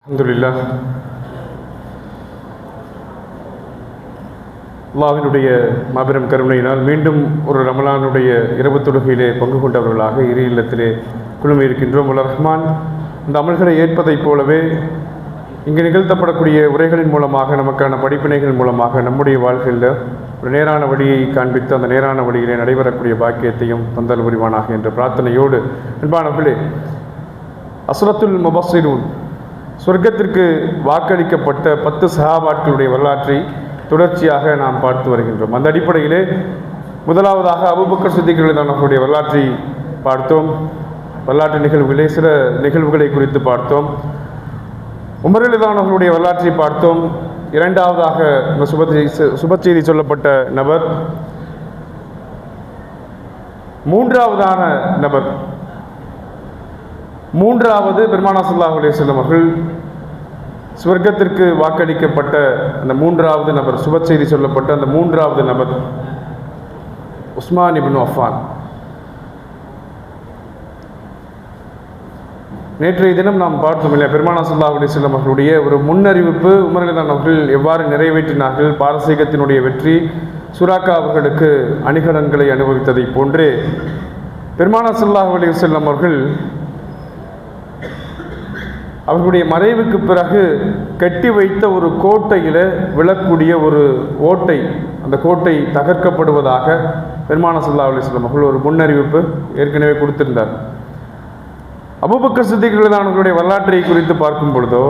அல்ஹம்துலில்லாஹ். அல்லாஹ்வினுடைய மாபெரும் கருணையினால் மீண்டும் ஒரு ரமலானுடைய இரவு தொழுகையிலே பங்கு கொண்டவர்களாக இரு இல்லத்திலே குழுமி இருக்கின்றோம். ரஹ்மான் இந்த அமல்களை ஏற்பதைப் போலவே இங்கு நிகழ்த்தப்படக்கூடிய உரைகளின் மூலமாக நமக்கான படிப்பினைகள் மூலமாக நம்முடைய வாழ்க்கையில் ஒரு நேரான வழியை காண்பித்து அந்த நேரான வழியிலே நடைபெறக்கூடிய பாக்கியத்தையும் தந்தல் புரிவானாக என்ற பிரார்த்தனையோடு அன்பானவர்களே, அஸ்ரத்துல் முபஸ்ஸிரூன் சொர்க்கத்திற்கு வாக்களிக்கப்பட்ட 10 சஹாபாக்களுடைய வரலாற்றை தொடர்ச்சியாக நாம் பார்த்து வருகின்றோம். அந்த அடிப்படையிலே முதலாவதாக அபூபக்கர் சித்திக் ரலியல்லாஹு வரலாற்றை பார்த்தோம். வரலாற்று நிகழ்வுகளே சில நிகழ்வுகளை குறித்து பார்த்தோம். உமர் ரலியல்லாஹு வரலாற்றை பார்த்தோம். இரண்டாவதாக சுப செய்தி சொல்லப்பட்ட நபர். மூன்றாவது பெருமானா ஸல்லல்லாஹு அலைஹி வஸல்லம் அவர்கள் சுவர்க்கத்திற்கு வாக்களிக்கப்பட்ட அந்த மூன்றாவது நபர், சுப செய்தி சொல்லப்பட்ட அந்த மூன்றாவது நபர் உஸ்மான் இப்னு அஃபான். நேற்றைய தினம் நாம் பார்த்தோம் இல்லையா, பெருமானா ஸல்லல்லாஹு அலைஹி வஸல்லம் அவர்களுடைய ஒரு முன்னறிவிப்பு உமர் ரலியல்லாஹு அவர்கள் எவ்வாறு நிறைவேற்றினார்கள், பாரசீகத்தினுடைய வெற்றி சுராக்கா அவர்களுக்கு அணிகலன்களை அனுபவித்ததை போன்றே பெருமானா ஸல்லல்லாஹு அலைஹி வஸல்லம் அவர்களுடைய மறைவுக்கு பிறகு கட்டி வைத்த ஒரு கோட்டையில் விழக்கூடிய ஒரு ஓட்டை, அந்த கோட்டை தகர்க்கப்படுவதாக பெருமானா ஸல்லல்லாஹு அலைஹி வஸல்லம் அவர்கள் ஒரு முன்னறிவிப்பு ஏற்கனவே கொடுத்திருந்தார். அபூபக்கர் சித்திக் ரலியல்லாஹு வரலாற்றை குறித்து பார்க்கும் பொழுதோ,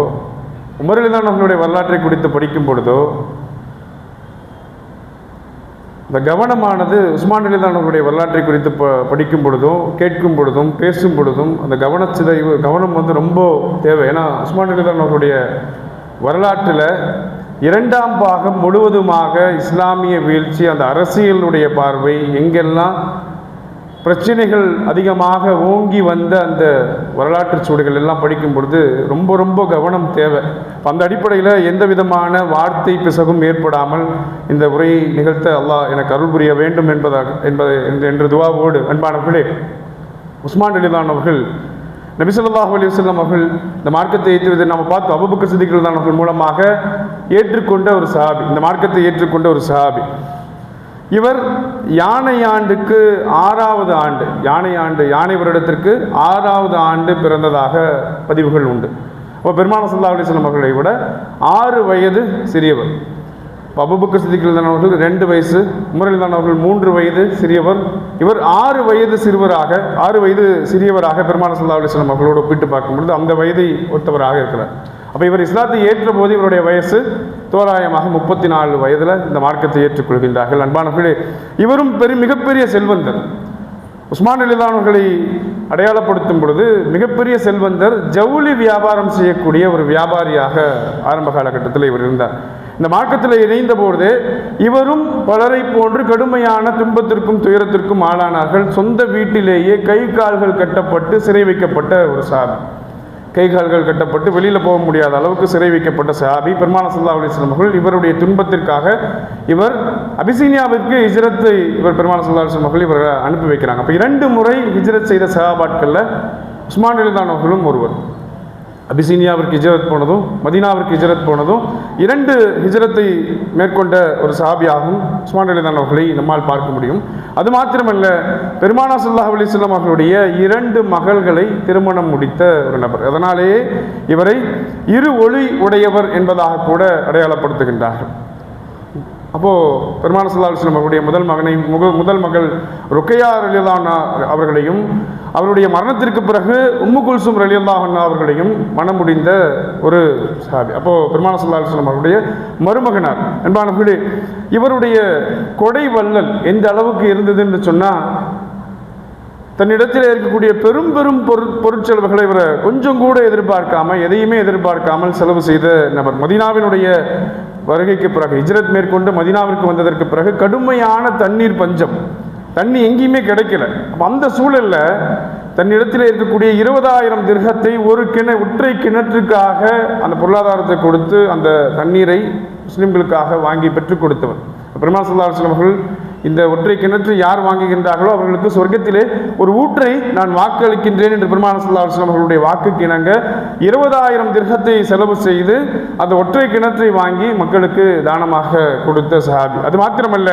உமர் ரலியல்லாஹு வரலாற்றை குறித்து படிக்கும் பொழுதோ, இந்த கவனமானது உஸ்மான் ரலியல்லாஹு வரலாற்றை குறித்து படிக்கும் பொழுதும் கேட்கும் பொழுதும் பேசும் பொழுதும் அந்த கவனம் ரொம்ப தேவை. ஏன்னா உஸ்மான் ரலியல்லாஹு வரலாற்றில் 2ஆம் பாகம் முழுவதுமாக இஸ்லாமிய வீழ்ச்சி, அந்த அரசியலுடைய பார்வை, எங்கெல்லாம் பிரச்சனைகள் அதிகமாக ஓங்கி வந்த அந்த வரலாற்று சூடுகள் எல்லாம் படிக்கும் பொழுது ரொம்ப கவனம் தேவை. அந்த அடிப்படையில் எந்த விதமான வார்த்தை பிசகும் ஏற்படாமல் இந்த உரையை நிகழ்த்த அல்லாஹ் எனக்கு அருள் புரிய வேண்டும் என்ற துவாவோடு அன்பானவர்களே, உஸ்மான் ரலியல்லாஹு அவர்கள் நபி ஸல்லல்லாஹு அலைஹி வஸல்லம் அவர்கள் இந்த மார்க்கத்தை ஏற்றுவதை நாம் பார்த்தோம். அபூபக்கர் சித்திக் ரலியல்லாஹு அவர்கள் மூலமாக ஏற்றுக்கொண்ட ஒரு சஹாபி, இந்த மார்க்கத்தை ஏற்றுக்கொண்ட ஒரு சஹாபி. இவர் யானையாண்டுக்கு 6வது ஆண்டு, யானை வருடத்திற்கு 6வது ஆண்டு பிறந்ததாக பதிவுகள் உண்டு. அப்போ பெருமானா ஸல்லல்லாஹு அலைஹி வஸல்லம் அவர்களை விட 6 வயது சிறியவர். அபூபக்கர் சித்திக் ரலியல்லாஹு அவர்கள் 2 வயசு, உமர் ரலியல்லாஹு அவர்கள் 3 வயது சிறியவர். இவர் 6 வயது சிறியவராக பெருமானா ஸல்லல்லாஹு அலைஹி வஸல்லம் அவர்களோடு ஒப்பிட்டு பார்க்கும்பொழுது அந்த வயதை ஒத்தவராக இருக்கிறார். அப்போ இவர் இஸ்லாத்தை ஏற்ற போது இவருடைய வயசு தோராயமாக 34 வயதில் இந்த மார்க்கத்தை ஏற்றுக்கொள்கின்றார்கள். அன்பானவர்களே, இவரும் மிகப்பெரிய செல்வந்தர். உஸ்மான் ரலியல்லாஹு அவர்களை அடையாளப்படுத்தும் பொழுது மிகப்பெரிய செல்வந்தர், ஜவுளி வியாபாரம் செய்யக்கூடிய ஒரு வியாபாரியாக ஆரம்ப காலகட்டத்தில் இவர் இருந்தார். இந்த மார்க்கத்தில் இணைந்த பொழுது இவரும் பலரை போன்று கடுமையான துன்பத்திற்கும் துயரத்திற்கும் ஆளானார்கள். சொந்த வீட்டிலேயே கை கால்கள் கட்டப்பட்டு சிறை வைக்கப்பட்ட ஒரு சஹாபி, கை கால்கள் கட்டப்பட்டு வெளியில் போக முடியாத அளவுக்கு சிறை வைக்கப்பட்ட சஹாபி பெருமானா ஸல்லல்லாஹு அலைஹி வஸல்லம் அவர்கள் இவருடைய துன்பத்திற்காக இவர் அபிசீனியாவிற்கு ஹிஜ்ரத்தை பெருமானா ஸல்லல்லாஹு அலைஹி வஸல்லம் அவர்கள் இவரை அனுப்பி வைக்கிறாங்க. அப்போ 2 முறை ஹிஜ்ரத் செய்த சஹாபாக்களில் உஸ்மான் ரலியல்லாஹு அவர்களும் ஒருவர். அபிசீனியாவிற்கு ஹிஜ்ரத் போனதும் மதீனாவிற்கு ஹிஜ்ரத் போனதும் 2 ஹிஜ்ரத்தை மேற்கொண்ட ஒரு சஹாபியாகவும் உஸ்மான் ரலியல்லாஹு அவர்களை நம்மால் பார்க்க முடியும். அது மாத்திரமல்ல, பெருமானா ஸல்லல்லாஹு அலைஹி வஸல்லம் அவர்களுடைய 2 மகள்களை திருமணம் முடித்த ஒரு நபர். அதனாலேயே இவரை இரு ஒளி உடையவர் என்பதாக கூட அடையாளப்படுத்துகின்றார்கள். அப்போது பெருமானா ஸல்லல்லாஹு அலைஹி வஸல்லம் அவருடைய முதல் மகள் ருக்கையா ரலியல்லாஹு அவர்களையும் அவருடைய மரணத்திற்கு பிறகு உம்மு குல்சும் ரலியல்லாஹு அன்ஹா அவர்களையும் மனம் முடிந்த ஒரு சஹாபி. அப்போது பெருமானா ஸல்லல்லாஹு அலைஹி வஸல்லம் அவருடைய மருமகனார். அன்பானவர்களே, இவருடைய கொடை வள்ளல் எந்த அளவுக்கு இருந்தது என்று சொன்னால், தன்னிடத்தில் இருக்கக்கூடிய பெரும் பொருட்செலவுகளை இவரை கொஞ்சம் கூட எதிர்பார்க்காமல், எதையுமே எதிர்பார்க்காமல் செலவு செய்த நபர். மதீனாவினுடைய வருகைக்கு பிறகு, ஹிஜ்ரத் மேற்கொண்டு மதீனாவிற்கு வந்ததற்கு பிறகு கடுமையான தண்ணீர் பஞ்சம், தண்ணி எங்கேயுமே கிடைக்கல. அப்போ அந்த சூழலில் தன்னிடத்தில் இருக்கக்கூடிய 20,000 திர்ஹத்தை ஒரு ஒற்றை கிணற்றுக்காக அந்த பொருளாதாரத்தை கொடுத்து அந்த தண்ணீரை முஸ்லிம்களுக்காக வாங்கி பெற்றுக் கொடுத்தவர். பெருமானா ஸல்லல்லாஹு அலைஹி வஸல்லம் அவர்கள் இந்த ஒற்றை கிணற்றை யார் வாங்குகின்றார்களோ அவர்களுக்கு சொர்க்கத்திலே ஒரு ஊற்றை நான் வாக்களிக்கின்றேன் என்று பெருமானார் ஸல்லல்லாஹு அலைஹி வஸல்லம் அவர்களுடைய வாக்குக்கு இணங்க 20,000 திர்ஹத்தை செலவு செய்து அந்த ஒற்றை கிணற்றை வாங்கி மக்களுக்கு தானமாக கொடுத்த சஹாபி. அது மாத்திரமல்ல,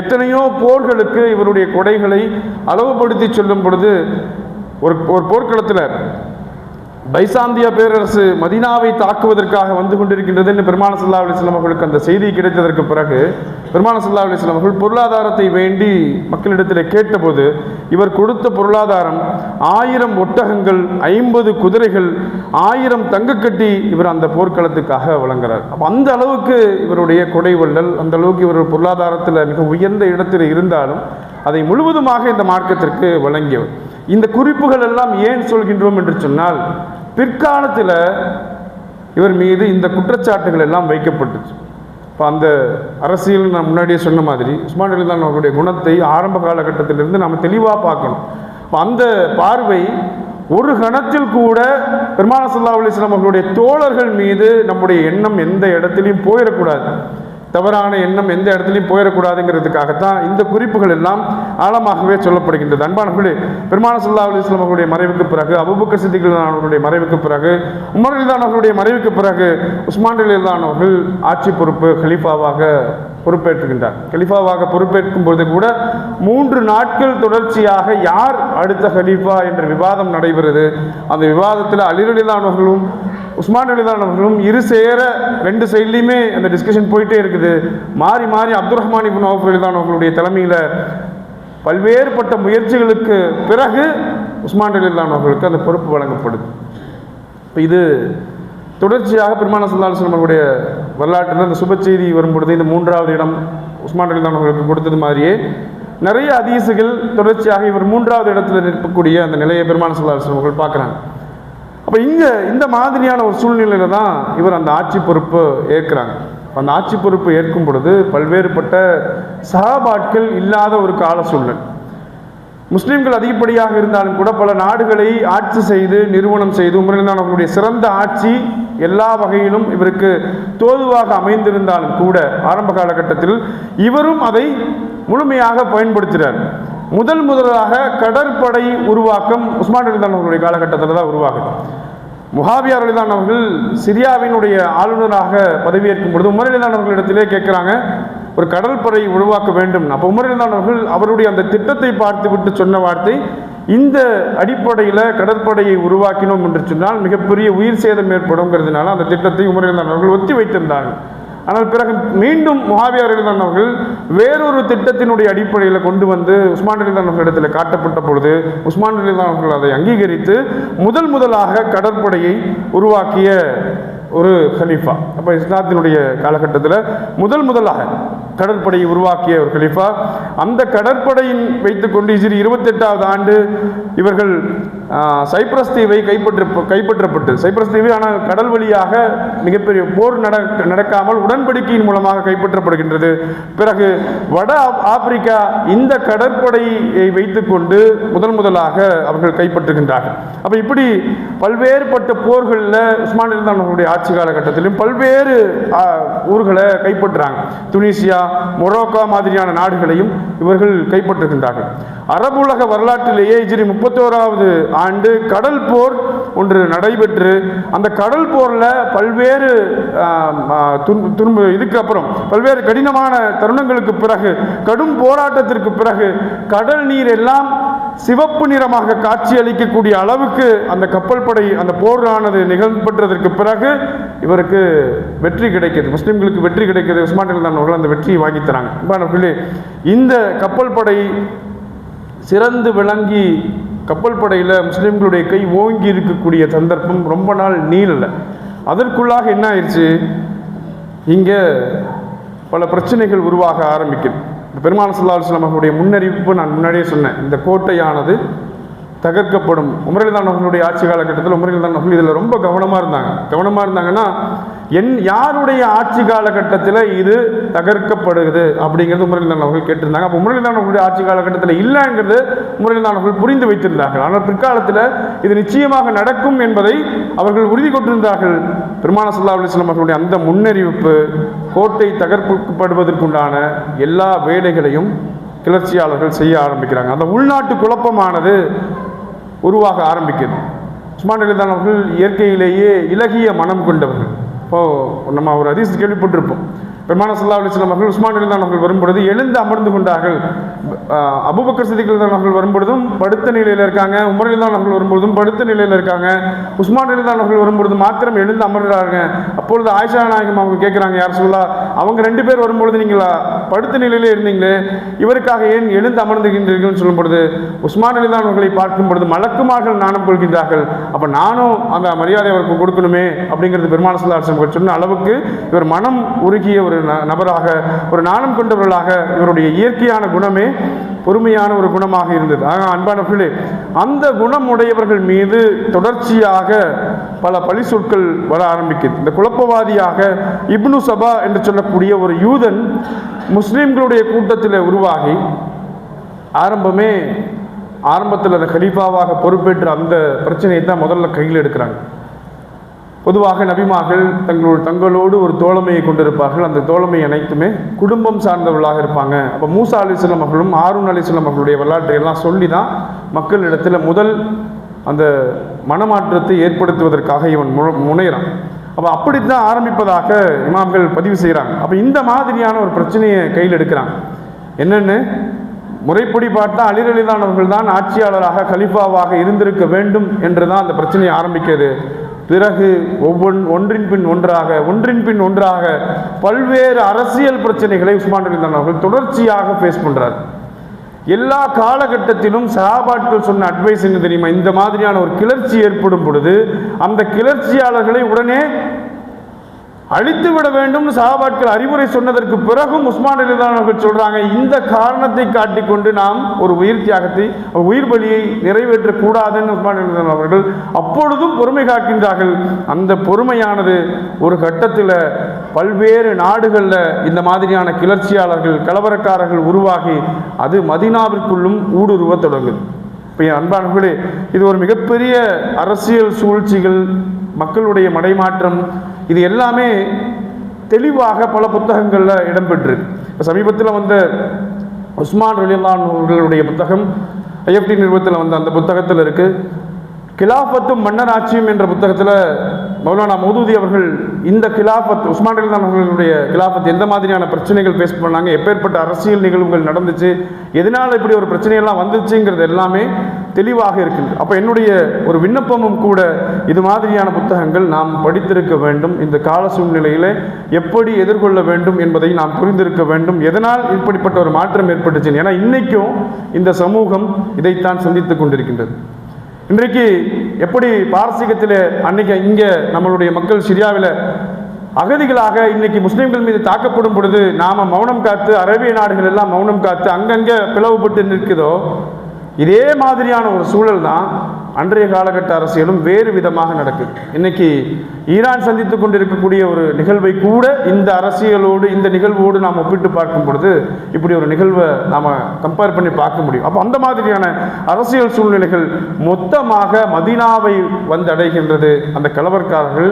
எத்தனையோ போர்களுக்கு இவருடைய கொடைகளை அளவுபடுத்தி சொல்லும் பொழுது ஒரு போர்க்களத்தில் பைசாந்திய பேரரசு மதீனாவை தாக்குவதற்காக வந்து கொண்டிருக்கின்றது என்று பெருமானார் ஸல்லல்லாஹு அலைஹி வஸல்லம் அவர்களுக்கு அந்த செய்தி கிடைத்ததற்கு பிறகு பெருமானார் ஸல்லல்லாஹு அலைஹி வஸல்லம் அவர்கள் பொருளாதாரத்தை வேண்டி மக்களிடத்தில் கேட்டபோது இவர் கொடுத்த பொருளாதாரம் 1000 ஒட்டகங்கள், 50 குதிரைகள், 1000 தங்கக்கட்டி இவர் அந்த போர்க்களத்துக்காக வழங்குகிறார். அப்போ அந்த அளவுக்கு இவருடைய கொடை வள்ளல், அந்த அளவுக்கு இவர் பொருளாதாரத்தில் மிக உயர்ந்த இடத்தில் இருந்தாலும் அதை முழுவதுமாக இந்த மார்க்கத்திற்கு வழங்கியவர். இந்த குறிப்புகள் எல்லாம் ஏன் சொல்கின்றோம் என்று சொன்னால், பிற்காலத்தில் இவர் மீது இந்த குற்றச்சாட்டுகள் எல்லாம் வைக்கப்பட்டுச்சு. இப்போ அந்த அரசியல் நான் முன்னாடியே சொன்ன மாதிரி உஸ்மான் ரலியல்லாஹு அவருடைய குணத்தை ஆரம்ப காலகட்டத்திலிருந்து நாம் தெளிவாக பார்க்கணும். இப்போ அந்த பார்வை ஒரு கணத்தில் கூட பெருமானார் ஸல்லல்லாஹு அலைஹி வஸல்லம் அவர்களுடைய தோழர்கள் மீது நம்முடைய எண்ணம் எந்த இடத்துலையும் போயிடக்கூடாது, தவறான எண்ணம் எந்த இடத்துலையும் போயிடக்கூடாதுங்கிறதுக்காகத்தான் இந்த குறிப்புகள் எல்லாம் ஆழமாகவே சொல்லப்படுகின்றது. அன்பானவர்களே, பெருமானார் ஸல்லல்லாஹு அலைஹி வஸல்லம் அவர்களுடைய மறைவுக்கு பிறகு, அபூபக்கர் சித்திக் அவர்களுடைய மறைவுக்கு பிறகு, உமர் ரலியல்லாஹு அவர்களுடைய மறைவுக்கு பிறகு உஸ்மான் ரலியல்லாஹு அவர்கள் ஆட்சி பொறுப்பு கலீஃபாவாக பொறுப்பேற்றுகின்றார். கலீஃபாவாக பொறுப்பேற்கும் பொழுது கூட 3 நாட்கள் தொடர்ச்சியாக யார் அடுத்த கலீஃபா என்ற விவாதம் நடைபெறுது. அந்த விவாதத்தில் அலி ரலியல்லாஹு அவர்களும் உஸ்மான் ரலியல்லாஹு அவர்களும் இரு சேர 2 சைட்லையுமே அந்த டிஸ்கஷன் போயிட்டே இருக்குது. மாறி மாறி அப்துர் ரஹ்மான் இப்னு அவுஃப் ரலியல்லாஹு அவர்களுடைய தலைமையில் பல்வேறுபட்ட முயற்சிகளுக்கு பிறகு உஸ்மான் ரலியல்லாஹு அவர்களுக்கு அந்த பொறுப்பு வழங்கப்படுது. இது தொடர்ச்சியாக பெருமானார் ஸல்லல்லாஹு அலைஹி வஸல்லம் அவர்களுடைய வரலாற்றில் அந்த சுப செய்தி வரும்பொழுது இந்த 3வது இடம் உஸ்மான் ரலியல்லாஹு அவர்களுக்கு கொடுத்தது மாதிரியே நிறைய ஹதீஸுகள் தொடர்ச்சியாக இவர் 3வது இடத்துல நிற்கக்கூடிய அந்த நிலையை பெருமானார் ஸல்லல்லாஹு அலைஹி வஸல்லம் அவர்கள் பார்க்குறாங்க. அப்போ இந்த மாதிரியான ஒரு சூழ்நிலையில் தான் இவர் அந்த ஆட்சி பொறுப்பு ஏற்கிறாங்க. அந்த ஆட்சி பொறுப்பு ஏற்கும் பொழுது பல்வேறுபட்ட சஹாபாக்கள் இல்லாத ஒரு கால சூழ்நிலை. முஸ்லீம்கள் அதிகப்படியாக இருந்தாலும் கூட பல நாடுகளை ஆட்சி செய்து நிறுவனம் செய்து உமர் ரலியல்லாஹு அவர்களுடைய சிறந்த ஆட்சி எல்லா வகையிலும் இவருக்கு தோதுவாக அமைந்திருந்தாலும் கூட ஆரம்ப காலகட்டத்தில் இவரும் அதை முழுமையாக பயன்படுத்துகிறார். முதலாக கடற்படை உருவாக்கம் உஸ்மான் ரலியல்லாஹு அவர்களுடைய காலகட்டத்தில் தான் உருவாகுது. முஆவியா ரலியல்லாஹு அவர்கள் சிரியாவினுடைய ஆளுநராக பதவியேற்கும் பொழுது உமர் ரலியல்லாஹு அவர்களிடத்திலே கேட்குறாங்க, ஒரு கடற்படை உருவாக்க வேண்டும். அப்போ உமர் ரலியல்லாஹு அவர்கள் அவருடைய அந்த திட்டத்தை பார்த்து விட்டு சொன்ன வார்த்தை, இந்த அடிப்படையில் கடற்படையை உருவாக்கினோம் என்று சொன்னால் மிகப்பெரிய உயிர் சேதம் ஏற்படும்ங்கிறதுனால அந்த திட்டத்தை உமர் ரலியல்லாஹு அவர்கள் ஒத்தி வைத்திருந்தார்கள். ஆனால் பிறகு மீண்டும் முஆவியா ரலியல்லாஹு அவர்கள் வேறொரு திட்டத்தினுடைய அடிப்படையில் கொண்டு வந்து உஸ்மான் ரலியல்லாஹு அவர்களிடத்தில் காட்டப்பட்ட பொழுது உஸ்மான் ரலியல்லாஹு அவர்கள் அதை அங்கீகரித்து முதலாக கடற்படையை உருவாக்கிய ஒரு கலீஃபா. அப்போ இஸ்லாத்தினுடைய காலகட்டத்தில் முதலாக கடற்படையை உருவாக்கிய ஒரு கலீஃபா. அந்த கடற்படையின் வைத்துக்கொண்டு ஹிஜ்ரி 28வது ஆண்டு இவர்கள் சைப்ரஸ் தீவை கைப்பற்றப்பட்டு சைப்ரஸ் தீவு ஆனால் கடல் வழியாக மிகப்பெரிய போர் நடக்காமல் உடன்படிக்கையின் மூலமாக கைப்பற்றப்படுகின்றது. பிறகு வட ஆப்பிரிக்கா இந்த கடற்படையை வைத்துக்கொண்டு முதலாக அவர்கள் கைப்பற்றுகின்றார்கள். அப்போ இப்படி பல்வேறுபட்ட போர்களில் உஸ்மான் ரலியல்லாஹு அவர்களுடைய ஆட்சி காலகட்டத்திலும் பல்வேறு ஊர்களை கைப்பற்றுறாங்க. துனிசியா, மொரோக்கோ மாதிரியான நாடுகளையும் இவர்கள் கைப்பற்றுகின்றார்கள். அரபுலக வரலாற்றிலேயே ஹிஜ்ரி 31வது ஆண்டு கடல் போர் ஒன்று நடைபெற்று அந்த கடல் போரில் பல்வேறு இதுக்கு அப்புறம் பல்வேறு கடினமான தருணங்களுக்கு பிறகு கடும் போராட்டத்திற்கு பிறகு கடல் நீர் எல்லாம் சிவப்பு நிறமாக காட்சி அளிக்கக்கூடிய அளவுக்கு அந்த கப்பல் படை அந்த போரானது நிகழ்பெற்றதற்கு பிறகு இவருக்கு வெற்றி கிடைக்கிறது, முஸ்லிம்களுக்கு வெற்றி கிடைக்கிறது. உஸ்மான் ரலியல்லாஹு அவர்கள் அந்த வெற்றியை வாங்கி தராங்க. இந்த கப்பல் படை சிறந்து விளங்கி கப்பல் படையில் முஸ்லீம்களுடைய கை ஓங்கி இருக்கக்கூடிய சந்தர்ப்பம் ரொம்ப நாள் நீளலை. அதற்குள்ளாக என்ன ஆயிடுச்சு, இங்கே பல பிரச்சனைகள் உருவாக ஆரம்பிக்குது. பெருமானார் ஸல்லல்லாஹு அலைஹி வஸல்லம் அவர்களுடைய முன்னறிவிப்பு நான் முன்னாடியே சொன்னேன், இந்த கோட்டையானது தகர்க்கப்படும். உமர் ரலியல்லாஹு அவர்களுடைய ஆட்சி காலகட்டத்தில் உமர் ரலியல்லாஹு அவர்கள் இதில் ரொம்ப கவனமாக இருந்தாங்கன்னா யாருடைய ஆட்சி காலகட்டத்தில் இது தகர்க்கப்படுகிறது அப்படிங்கிறது உமர் அவர்கள் கேட்டிருந்தாங்க. அப்போ உமர் அவர்களுடைய ஆட்சி காலகட்டத்தில் இல்லைங்கிறது உமர் அவர்கள் புரிந்து வைத்திருந்தார்கள். ஆனால் பிற்காலத்தில் இது நிச்சயமாக நடக்கும் என்பதை அவர்கள் உறுதி கொண்டிருந்தார்கள். பெருமானார் ஸல்லல்லாஹு அலைஹி வஸல்லம் அவர்களுடைய அந்த முன்னறிவிப்பு கோட்டை தகர்க்கப்படுவதற்குண்டான எல்லா வேலைகளையும் கிளர்ச்சியாளர்கள் செய்ய ஆரம்பிக்கிறாங்க. அந்த உள்நாட்டு குழப்பமானது உருவாக ஆரம்பிக்கிறது. உஸ்மான் ரலியல்லாஹு அன்ஹு அவர்கள் இயற்கையிலேயே இலகிய மனம் கொண்டவர்கள். இப்போது நம்ம ஒரு ஹதீஸ் கேள்விப்பட்டிருப்போம். பெருமானார் ஸல்லல்லாஹு அலைஹி வஸல்லம் அவர்கள் உஸ்மான் ரலியல்லாஹு அன்ஹு அவர்கள் வரும்பொழுது எழுந்து அமர்ந்து கொண்டார்கள். அபூபக்கர் சித்திக் ரலியல்லாஹு அன்ஹு அவர்கள் வரும்பொழுதும் படுத்த நிலையில் இருக்காங்க. உமர் ரலியல்லாஹு அன்ஹு அவர்கள் வரும்பொழுதும் படுத்த நிலையில் இருக்காங்க. உஸ்மான் ரலியல்லாஹு அன்ஹு அவர்கள் வரும்பொழுது மாத்திரம் எழுந்து அமர்றாங்க. அப்பொழுது ஆயிஷா நாயகம் அவங்க கேட்குறாங்க, யார் சொல்லலாம், அவங்க 2 பேர் வரும்பொழுது நீங்கள் படுத்த நிலையிலே இருந்தீங்களே, இவருக்காக ஏன் எழுந்து அமர்ந்துகின்றீர்கள் சொல்லும் பொழுது உஸ்மான் ரலியல்லாஹு அன்ஹு அவர்களை பார்க்கும் பொழுது மலக்குமார்கள் நாணம் கொள்கின்றார்கள், அப்போ நானும் அந்த மரியாதை அவருக்கு கொடுக்கணுமே அப்படிங்கிறது பெருமானார் ஸல்லல்லாஹு அலைஹி வஸல்லம் சொன்ன அளவுக்கு இவர் மனம் உருகிய ஒரு நபராக, ஒரு நாணம் கொண்டவர்களாக, இவருடைய இயற்கையான குணமே பொறுமையான ஒரு குணமாக இருந்தது. ஆக அன்பானவர்களே, அந்த குணம் உடையவர்கள் மீது தொடர்ச்சியாக பல பழி சொற்கள் வர ஆரம்பிக்குது. இந்த குழப்பவாதியாக இப்னு சபா என்று சொல்லக்கூடிய ஒரு யூதன் முஸ்லிம்களுடைய கூட்டத்தில் உருவாகி ஆரம்பத்தில் அந்த கலீஃபாவாக பொறுப்பேற்ற அந்த பிரச்சனையை தான் முதல்ல கையில் எடுக்கிறாங்க. பொதுவாக நபிமார்கள் தங்களோடு ஒரு தோழமையை கொண்டிருப்பார்கள். அந்த தோழமை அனைத்துமே குடும்பம் சார்ந்தவர்களாக இருப்பாங்க. அப்போ மூசா அலைஹிஸ்ஸலாம் அவர்களும் ஹாரூன் அலைஹிஸ்ஸலாம் அவர்களுடைய வரலாற்றை எல்லாம் சொல்லி தான் மக்களிடத்தில் முதல் அந்த மனமாற்றத்தை ஏற்படுத்துவதற்காக இவன் முனைகிறான். அப்போ அப்படித்தான் ஆரம்பிப்பதாக இமாம்கள் பதிவு செய்கிறாங்க. அப்போ இந்த மாதிரியான ஒரு பிரச்சனையை கையில் எடுக்கிறாங்க. என்னென்னு முறைப்படி பார்த்தா அலி ரலியல்லாஹு அன்ஹு அவர்கள் தான் ஆட்சியாளராக கலீஃபாவாக இருந்திருக்க வேண்டும் என்று தான் அந்த பிரச்சனையை ஆரம்பிக்கிறது. பிறகு ஒன்றின் பின் ஒன்றாக பல்வேறு அரசியல் பிரச்சனைகளை உஸ்மான் ரலியல்லாஹு அன்ஹு அவர்கள் தொடர்ச்சியாக ஃபேஸ் பண்ணுறார். எல்லா காலகட்டத்திலும் சஹாபாக்கள் சொன்ன அட்வைஸ் என்ன தெரியுமா? இந்த மாதிரியான ஒரு கிளர்ச்சி ஏற்படும் பொழுது அந்த கிளர்ச்சியாளர்களை உடனே அழித்து விட வேண்டும் சஹாபாக்கள் அறிவுரை சொன்னதற்கு பிறகும் உஸ்மான் ரலியல்லாஹு அன்ஹு அவர்கள் சொல்றாங்க, இந்த காரணத்தை காட்டிக்கொண்டு நாம் ஒரு உயிர் தியாகத்தை, உயிர் பலியை நிறைவேற்றக்கூடாதுன்னு உஸ்மான் ரலியல்லாஹு அன்ஹு அவர்கள் அப்பொழுதும் பொறுமை காக்கின்றார்கள். அந்த பொறுமையானது ஒரு கட்டத்தில் பல்வேறு நாடுகளில் இந்த மாதிரியான கிளர்ச்சியாளர்கள், கலவரக்காரர்கள் உருவாகி அது மதீனாவிற்குள்ளும் ஊடுருவ தொடங்குது. இப்போ அன்பானவர்களே, இது ஒரு மிகப்பெரிய அரசியல் சூழ்ச்சிகள், மக்களுடைய மடைமாற்றம், இது எல்லாமே தெளிவாக பல புத்தகங்களில் இடம்பெற்றிருக்கு. இப்போ சமீபத்தில் வந்த உஸ்மான் ரலியல்லாஹு அன்ஹு அவர்களுடைய புத்தகம் IFT நிறுவனத்தில் வந்த அந்த புத்தகத்தில் இருக்குது. கிலாஃபத்தும் மன்னராட்சியும் என்ற புத்தகத்தில் மௌலானா மௌதூதி அவர்கள் இந்த கிலாஃபத், உஸ்மான் ரலியல்லாஹு அன்ஹு அவர்களுடைய கிலாஃபத் எந்த மாதிரியான பிரச்சனைகள் ஃபேஸ் பண்ணாங்க, எப்பேற்பட்ட அரசியல் நிகழ்வுகள் நடந்துச்சு, எதனால் இப்படி ஒரு பிரச்சனையெல்லாம் வந்துச்சுங்கிறது எல்லாமே தெளிவாக இருக்குது. அப்போ என்னுடைய ஒரு விண்ணப்பமும் கூட இது மாதிரியான புத்தகங்கள் நாம் படித்திருக்க வேண்டும். இந்த கால சூழ்நிலையில் எப்படி எதிர்கொள்ள வேண்டும் என்பதை நாம் புரிந்திருக்க வேண்டும். எதனால் இப்படிப்பட்ட ஒரு மாற்றம் ஏற்பட்டுச்சு? ஏன்னா இன்னைக்கும் இந்த சமூகம் இதைத்தான் சந்தித்து கொண்டிருக்கின்றது. இன்றைக்கு எப்படி பாரசீகத்தில் அன்னைக்கு இங்கே நம்மளுடைய மக்கள் சிரியாவில் அகதிகளாக இன்னைக்கு முஸ்லீம்கள் மீது தாக்கப்படும் பொழுது நாம் மௌனம் காத்து, அரேபிய நாடுகள் எல்லாம் மௌனம் காத்து அங்கங்கே பிளவுபட்டு நிற்குதோ, இதே மாதிரியான ஒரு சூழல் தான் அன்றைய காலகட்ட அரசியலும் வேறு விதமாக நடக்குது. இன்னைக்கு ஈரான் சந்தித்து கொண்டிருக்கக்கூடிய ஒரு நிகழ்வை கூட இந்த அரசியலோடு, இந்த நிகழ்வோடு நாம் ஒப்பிட்டு பார்க்கும் பொழுது இப்படி ஒரு நிகழ்வை நாம் கம்பேர் பண்ணி பார்க்க முடியும். அப்போ அந்த மாதிரியான அரசியல் சூழ்நிலைகள் மொத்தமாக மதீனாவை வந்தடைகின்றது. அந்த கலவரக்காரர்கள்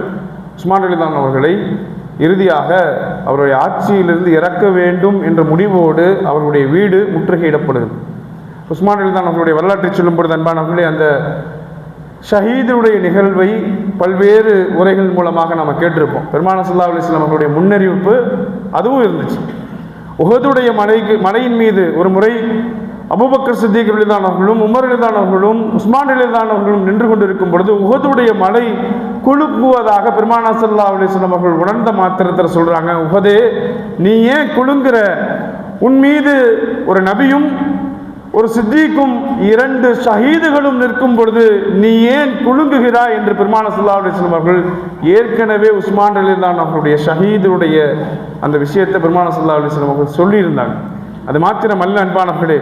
உஸ்மான் ரலியல்லாஹு அன்ஹு அவர்களை இறுதியாக அவருடைய ஆட்சியிலிருந்து இறக்க வேண்டும் என்ற முடிவோடு அவருடைய வீடு முற்றுகையிடப்படுகிறது. உஸ்மான் ரலியல்லாஹு அன்ஹு அவர்களுடைய வரலாற்றை சொல்லும் பொழுது அன்பானவர்களே, அந்த ஷஹீதுடைய நிகழ்வை பல்வேறு உரைகள் மூலமாக நம்ம கேட்டிருப்போம். பெருமானார் ஸல்லல்லாஹு அலைஹி வஸல்லம் அவர்களுடைய முன்னறிவிப்பு அதுவும் இருந்துச்சு. உஹதுடைய மலையின் மீது ஒரு முறை அபூபக்கர் சித்திக் ரலியல்லாஹு அன்ஹு அவர்களும், உமர் ரலியல்லாஹு அன்ஹு அவர்களும், உஸ்மான் ரலியல்லாஹு அன்ஹு அவர்களும் நின்று கொண்டிருக்கும் பொழுது உஹதுடைய மலை குலுங்குவதாக பெருமானார் ஸல்லல்லாஹு அலைஹி வஸல்லம் அவர்கள் உணர்ந்த மாத்திரத்தில் சொல்றாங்க, உஹதே நீ ஏன் குலுங்குற? உன் மீது ஒரு நபியும் ஒரு சித்திக்கும் 2 ஷஹீதுகளும் நிற்கும் பொழுது நீ ஏன் குலுங்குகிறாய் என்று பெருமானார் ஸல்லல்லாஹு அலைஹி வஸல்லம் அவர்கள் ஏற்கனவே உஸ்மான் ரலியல்லாஹு அன்ஹு அவருடைய ஷஹீதுடைய அந்த விஷயத்தை பெருமானார் ஸல்லல்லாஹு அலைஹி வஸல்லம் அவர்கள் சொல்லியிருந்தாங்க. அது மாத்திரமல்ல அன்பானவர்களே,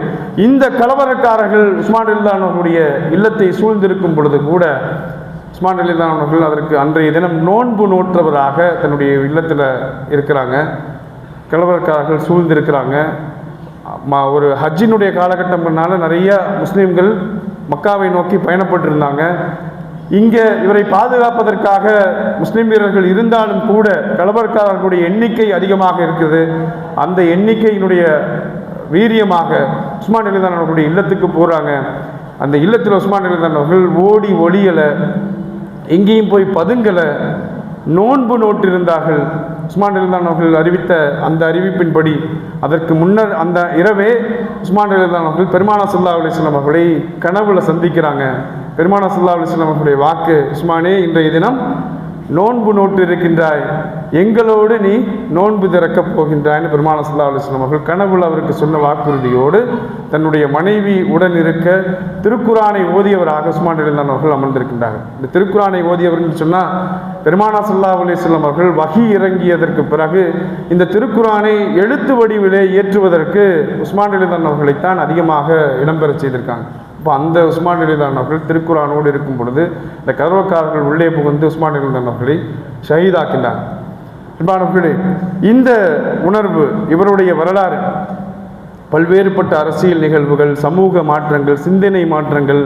இந்த கலவரக்காரர்கள் உஸ்மான் ரலியல்லாஹு அன்ஹு அவருடைய இல்லத்தை சூழ்ந்திருக்கும் பொழுது கூட உஸ்மான் ரலியல்லாஹு அன்ஹு அவர்கள் அதற்கு அன்றைய தினம் நோன்பு நோற்றவராக தன்னுடைய இல்லத்தில் இருக்கிறாங்க. கிழவர்காரர்கள் சூழ்ந்திருக்கிறாங்க. ஒரு ஹஜ்ஜினுடைய காலகட்டம்னால நிறைய முஸ்லீம்கள் மக்காவை நோக்கி பயணப்பட்டிருந்தாங்க. இங்கே இவரை பாதுகாப்பதற்காக முஸ்லீம் வீரர்கள் இருந்தாலும் கூட கலவரக்காரர்களுடைய எண்ணிக்கை அதிகமாக இருக்குது. அந்த எண்ணிக்கையினுடைய வீரியமாக உஸ்மான் ரலியல்லாஹு அன்ஹு அவர்களுடைய இல்லத்துக்கு போகிறாங்க. அந்த இல்லத்தில் உஸ்மான் ரலியல்லாஹு அன்ஹு அவர்கள் ஓடி ஒளியலை, எங்கேயும் போய் பதுங்கலை, நோன்பு நோட்டிருந்தார்கள். உஸ்மான் ரலியல்லாஹு அன்ஹு அவர்கள் அறிவித்த அந்த அறிவிப்பின்படி அதற்கு முன்னர் அந்த இரவே உஸ்மான் ரலியல்லாஹு அன்ஹு அவர்கள் பெருமானார் ஸல்லல்லாஹு அலைஹி வஸல்லம் அவர்களை கனவுல சந்திக்கிறாங்க. பெருமானார் ஸல்லல்லாஹு அலைஹி வஸல்லம் அவர்களுடைய வாக்கு, உஸ்மானே, இன்றைய தினம் நோன்பு நோட்டு இருக்கின்றாய், எங்களோடு நீ நோன்பு திறக்கப் போகின்றாய்னு பெருமானார் ஸல்லல்லாஹு அலைஹி வஸல்லம் அவர்கள் கனவுல அவருக்கு சொன்ன வாக்குறுதியோடு தன்னுடைய மனைவி உடன் இருக்க திருக்குரானை ஓதியவராக உஸ்மான் ரலியல்லாஹு அன்ஹு அவர்கள் அமர்ந்திருக்கின்றார்கள். இந்த திருக்குரானை ஓதியவர்னு சொன்னால் பெருமானார் ஸல்லல்லாஹு அலைஹி வஸல்லம் அவர்கள் வஹி இறங்கியதற்கு பிறகு இந்த திருக்குரானை எழுத்து வடிவிலே ஏற்றுவதற்கு உஸ்மான் ரலியல்லாஹு அன்ஹு அவர்களைத்தான் அதிகமாக இடம்பெற செய்திருக்காங்க. இப்போ அந்த உஸ்மான் ரலியல்லாஹு அன்ஹு அவர்கள் திருக்குரானோடு இருக்கும் பொழுது இந்த கதவக்காரர்கள் உள்ளே புகுந்து உஸ்மான் ரலியல்லாஹு அன்ஹு அவர்களை ஷஹீதாக்கின்றார். அன்பானவர்களே, இந்த உணர்வு, இவருடைய வரலாறு, பல்வேறுபட்ட அரசியல் நிகழ்வுகள், சமூக மாற்றங்கள், சிந்தனை மாற்றங்கள்,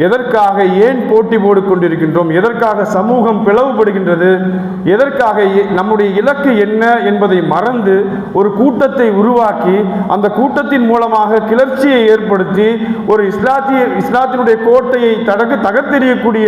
எதற்காக ஏன் போட்டி போட்டுக்கொண்டிருக்கின்றோம், எதற்காக சமூகம் பிளவுபடுகின்றது, எதற்காக நம்முடைய இலக்கு என்ன என்பதை மறந்து ஒரு கூட்டத்தை உருவாக்கி அந்த கூட்டத்தின் மூலமாக கிளர்ச்சியை ஏற்படுத்தி ஒரு இஸ்லாத்தினுடைய கோட்டையை தகர்த்தெறியக்கூடிய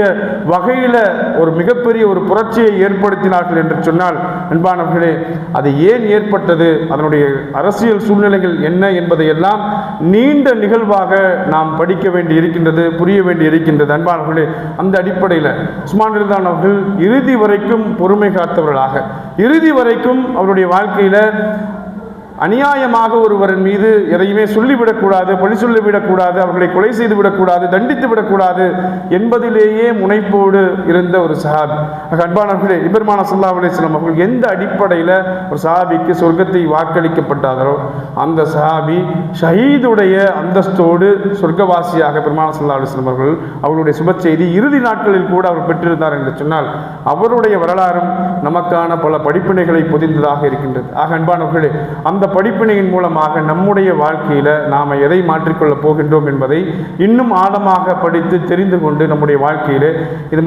வகையில் ஒரு மிகப்பெரிய ஒரு புரட்சியை ஏற்படுத்தினார்கள் என்று சொன்னால், அன்பானவர்களே, அது ஏன் ஏற்பட்டது, அதனுடைய அரசியல் சூழ்நிலைகள் என்ன என்பதையெல்லாம் நீண்ட நிகழ்வாக நாம் படிக்க வேண்டி இருக்கின்றது, புரிய வேண்டி இருக்கின்றது. அன்பானவர்களே, அந்த அடிப்படையில் உஸ்மான் ரலியல்லாஹு அன்ஹு அவர்கள் இறுதி வரைக்கும் பொறுமை காத்தவர்களாக, இறுதி வரைக்கும் அவருடைய வாழ்க்கையில் அநியாயமாக ஒருவரின் மீது எதையுமே சொல்லிவிடக்கூடாது, பழி சொல்லிவிடக்கூடாது, அவர்களை கொலை செய்து விடக்கூடாது, தண்டித்து விடக்கூடாது என்பதிலேயே முனைப்போடு இருந்த ஒரு சஹாபி. அன்பானவர்களே, பெருமானார் ஸல்லல்லாஹு அலைஹி வஸல்லம் அவர்கள் எந்த அடிப்படையில் ஒரு சஹாபிக்கு சொர்க்கத்தை வாக்களிக்கப்பட்டாரோ அந்த சஹாபி ஷஹீதுடைய அந்தஸ்தோடு சொர்க்கவாசியாக பெருமானார் ஸல்லல்லாஹு அலைஹி வஸல்லம் அவர்கள் அவருடைய சுப செய்தி இறுதி நாட்களில் கூட அவர் பெற்றிருந்தார் என்று சொன்னால் அவருடைய வரலாறும் நமக்கான பல படிப்பினைகளை பொதிந்ததாக இருக்கின்றது. அன்பானவர்களே, அந்த படிப்பினையின் மூலமாக நம்முடைய வாழ்க்கையில் நாம் எதை மாற்றிக்கொள்ளப் போகின்றோம் என்பதை இன்னும் ஆழமாக படித்து தெரிந்து கொண்டு நம்முடைய வாழ்க்கையில் இது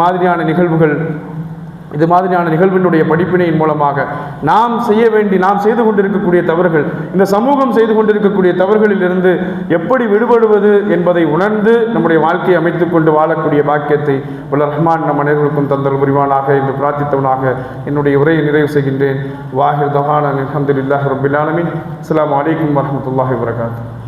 மாதிரியான நிகழ்வினுடைய படிப்பினையின் மூலமாக நாம் செய்து கொண்டிருக்கக்கூடிய தவறுகள், இந்த சமூகம் செய்து கொண்டிருக்கக்கூடிய தவறுகளிலிருந்து எப்படி விடுபடுவது என்பதை உணர்ந்து நம்முடைய வாழ்க்கையை அமைத்துக் கொண்டு வாழக்கூடிய பாக்கியத்தை வல்ல ரஹ்மான் நம் அனைவருக்கும் தந்தல் புரிவானாக என்று பிரார்த்தித்தவனாக என்னுடைய உரையை நிறைவு செய்கின்றேன். வாஹிர் தஹானா அல்ஹம்துலில்லாஹி ரப்பில் ஆலமீன். அஸ்ஸலாமு அலைக்கும் வரஹ்மத்துல்லாஹி வபரகாத்துஹு.